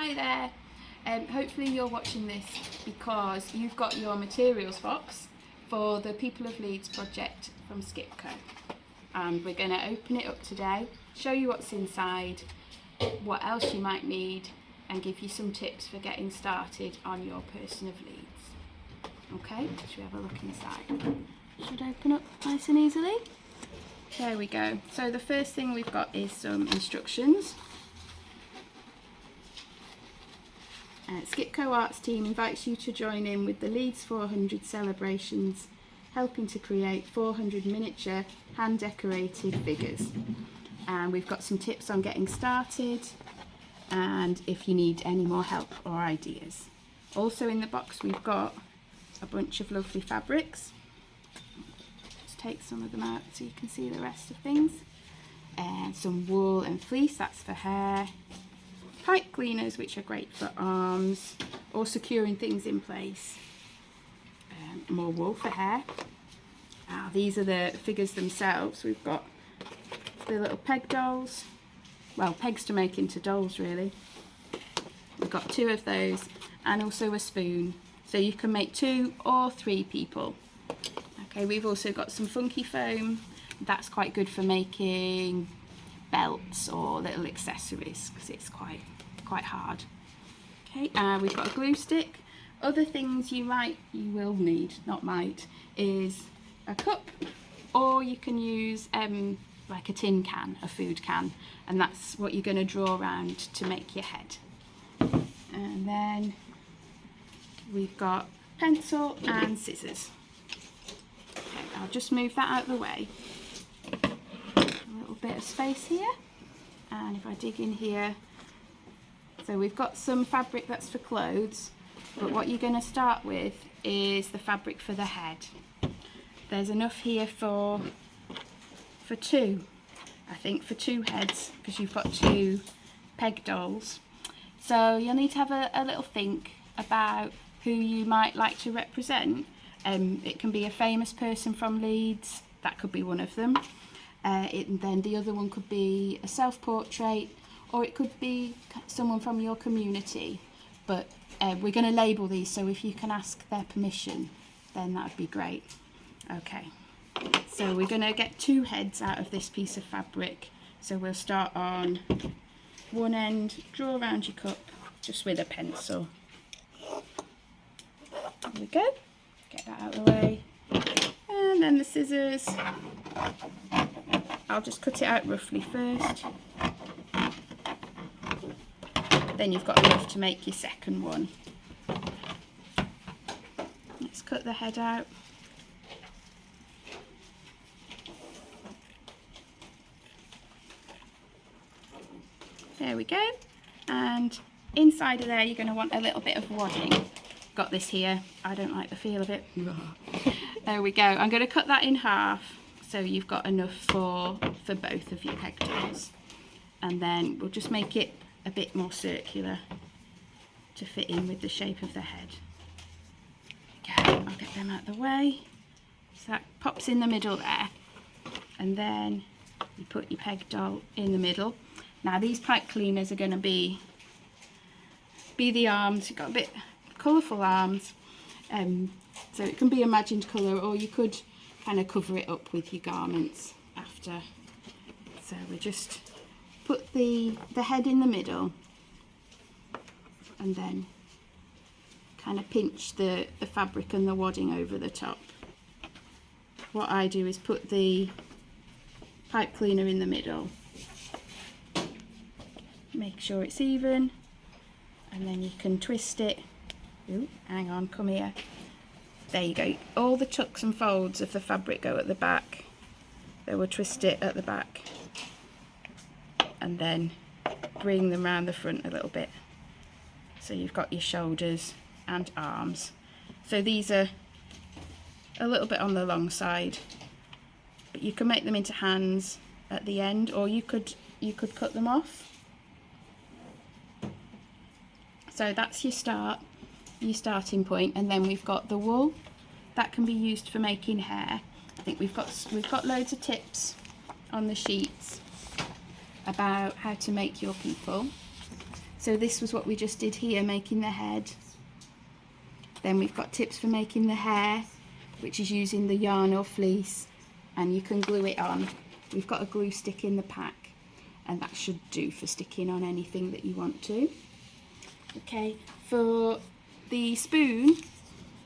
Hi there. Hopefully you're watching this because you've got your materials box for the People of Leeds project from Skippko, and we're going to open it up today, show you what's inside, what else you might need, and give you some tips for getting started on your Person of Leeds. Okay, should we have a look inside? Should open up nice and easily. There we go. So the first thing we've got is some instructions. Skippko Arts team invites you to join in with the Leeds 400 celebrations, helping to create 400 miniature hand decorated figures. And we've got some tips on getting started and if you need any more help or ideas. Also in the box we've got a bunch of lovely fabrics. Just take some of them out so you can see the rest of things. And some wool and fleece, that's for hair. Pipe cleaners, which are great for arms or securing things in place. More wool for hair. These are the figures themselves. We've got the little peg dolls, well, pegs to make into dolls really. We've got 2 of those and also a spoon, so you can make 2 or 3 people. Okay, we've also got some funky foam. That's quite good for making belts or little accessories because it's quite hard. Okay, we've got a glue stick. Other things you will need, not might, is a cup, or you can use like a tin can, a food can, and that's what you're going to draw around to make your head. And then we've got pencil and scissors. Okay, I'll just move that out of the way. A little bit of space here, and if I dig in here, so we've got some fabric that's for clothes, but what you're going to start with is the fabric for the head. There's enough here for 2, I think, for 2 heads, because you've got 2 peg dolls. So you'll need to have a little think about who you might like to represent. It can be a famous person from Leeds, that could be one of them. Then the other one could be a self-portrait, or it could be someone from your community. But we're going to label these, so if you can ask their permission, then that would be great. Okay, so we're going to get 2 heads out of this piece of fabric. So we'll start on one end, draw around your cup just with a pencil. There we go, get that out of the way. And then the scissors, I'll just cut it out roughly first. Then you've got enough to make your second one. Let's cut the head out. There we go. And inside of there you're going to want a little bit of wadding. Got this here. I don't like the feel of it. There we go. I'm going to cut that in half so you've got enough for both of your peg dolls. And then we'll just make it a bit more circular to fit in with the shape of the head. Okay, I'll get them out of the way. So that pops in the middle there, and then you put your peg doll in the middle. Now these pipe cleaners are going to be the arms. You've got a bit colourful arms, so it can be imagined colour, or you could kind of cover it up with your garments after. So we just put the head in the middle and then kind of pinch the fabric and the wadding over the top. What I do is put the pipe cleaner in the middle, make sure it's even, and then you can twist it. Ooh, hang on, come here. There you go. All the tucks and folds of the fabric go at the back, so we'll twist it at the back and then bring them round the front a little bit, so you've got your shoulders and arms. So these are a little bit on the long side, but you can make them into hands at the end, or you could cut them off. So that's your starting point. And then we've got the wool that can be used for making hair. I think we've got loads of tips on the sheets about how to make your people. So this was what we just did here, making the head. Then we've got tips for making the hair, which is using the yarn or fleece, and you can glue it on. We've got a glue stick in the pack, and that should do for sticking on anything that you want to. Okay, for the spoon,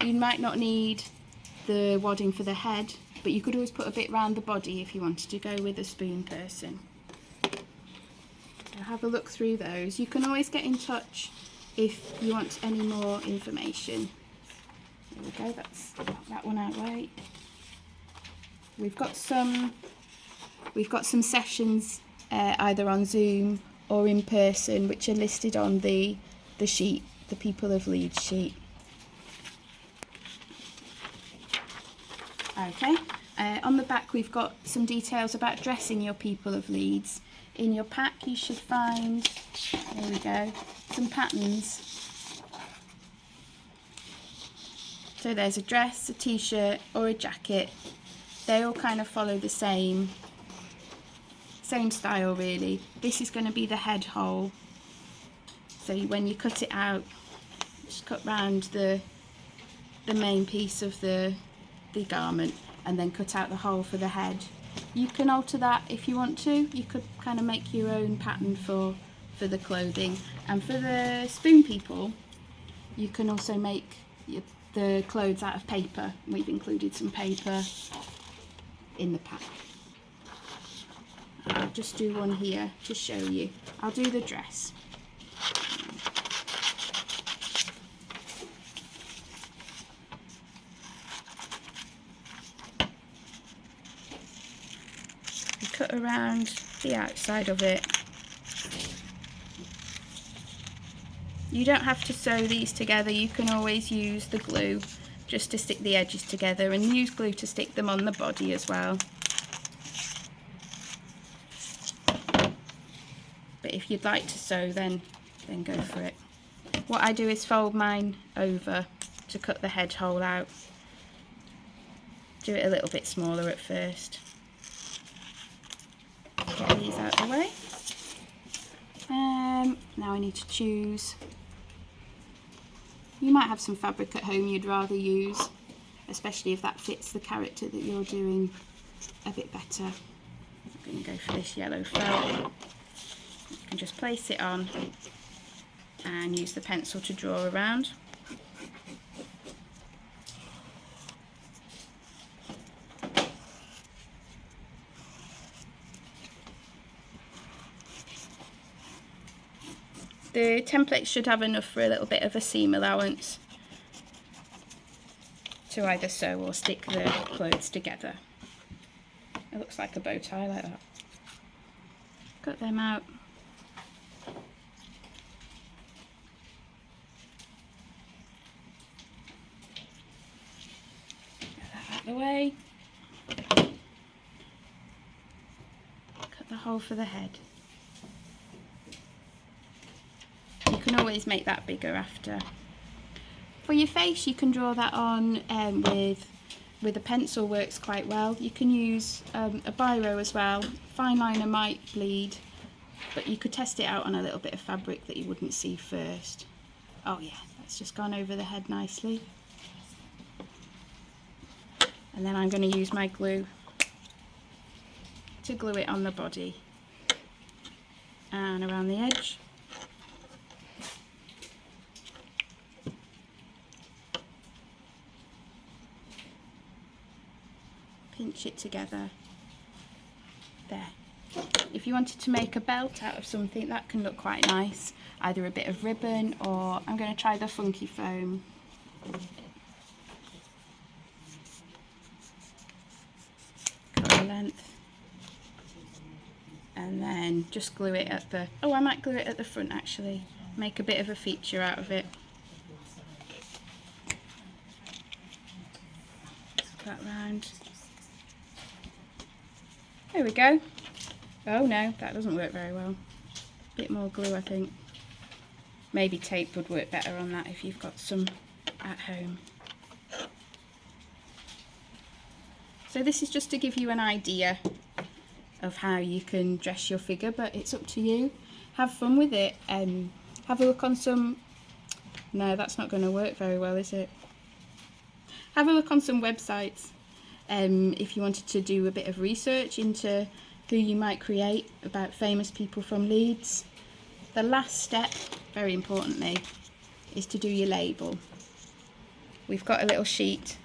you might not need the wadding for the head, but you could always put a bit round the body if you wanted to go with a spoon person. So have a look through those. You can always get in touch if you want any more information. There we go, that's that one out right. We've got some sessions either on Zoom or in person, which are listed on the sheet, the People of Leeds sheet. Okay, on the back we've got some details about dressing your People of Leeds. In your pack you should find, there we go, some patterns. So there's a dress, a t-shirt or a jacket. They all kind of follow the same style really. This is going to be the head hole. So when you cut it out, just cut round the main piece of the garment and then cut out the hole for the head. You can alter that if you want to. You could kind of make your own pattern for the clothing. And for the spoon people, you can also make the clothes out of paper. We've included some paper in the pack. I'll just do one here to show you. I'll do the dress. You cut around the outside of it. You don't have to sew these together, you can always use the glue just to stick the edges together, and use glue to stick them on the body as well. But if you'd like to sew, then go for it. What I do is fold mine over to cut the head hole out. Do it a little bit smaller at first. Get these out of the way. Now I need to choose. You might have some fabric at home you'd rather use, especially if that fits the character that you're doing a bit better. I'm going to go for this yellow felt. You can just place it on and use the pencil to draw around. The template should have enough for a little bit of a seam allowance to either sew or stick the clothes together. It looks like a bow tie like that. Cut them out. Get that out of the way. Cut the hole for the head. You can always make that bigger after. For your face, you can draw that on with a pencil, works quite well. You can use a biro as well. Fine liner might bleed, but you could test it out on a little bit of fabric that you wouldn't see first. Oh yeah, that's just gone over the head nicely. And then I'm going to use my glue to glue it on the body and around the edge. Pinch it together. There. If you wanted to make a belt out of something, that can look quite nice. Either a bit of ribbon, or I'm going to try the funky foam. Collar length. And then just glue it at the, I might glue it at the front actually. Make a bit of a feature out of it. That round. There we go. Oh no, that doesn't work very well. A bit more glue, I think. Maybe tape would work better on that if you've got some at home. So this is just to give you an idea of how you can dress your figure, but it's up to you. Have fun with it. Have a look on some... No, that's not going to work very well, is it? Have a look on some websites if you wanted to do a bit of research into who you might create about famous people from Leeds. The last step, very importantly, is to do your label. We've got a little sheet.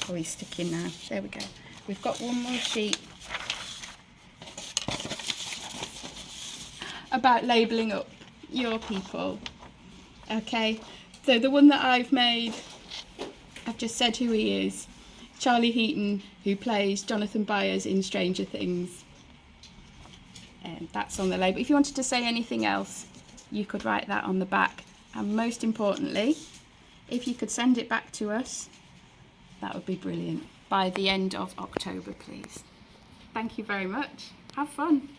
Oh, he's sticking now. There we go. We've got one more sheet about labelling up your people. Okay, so the one that I've made, I've just said who he is. Charlie Heaton, who plays Jonathan Byers in Stranger Things. And that's on the label. If you wanted to say anything else, you could write that on the back. And most importantly, if you could send it back to us, that would be brilliant. By the end of October, please. Thank you very much. Have fun.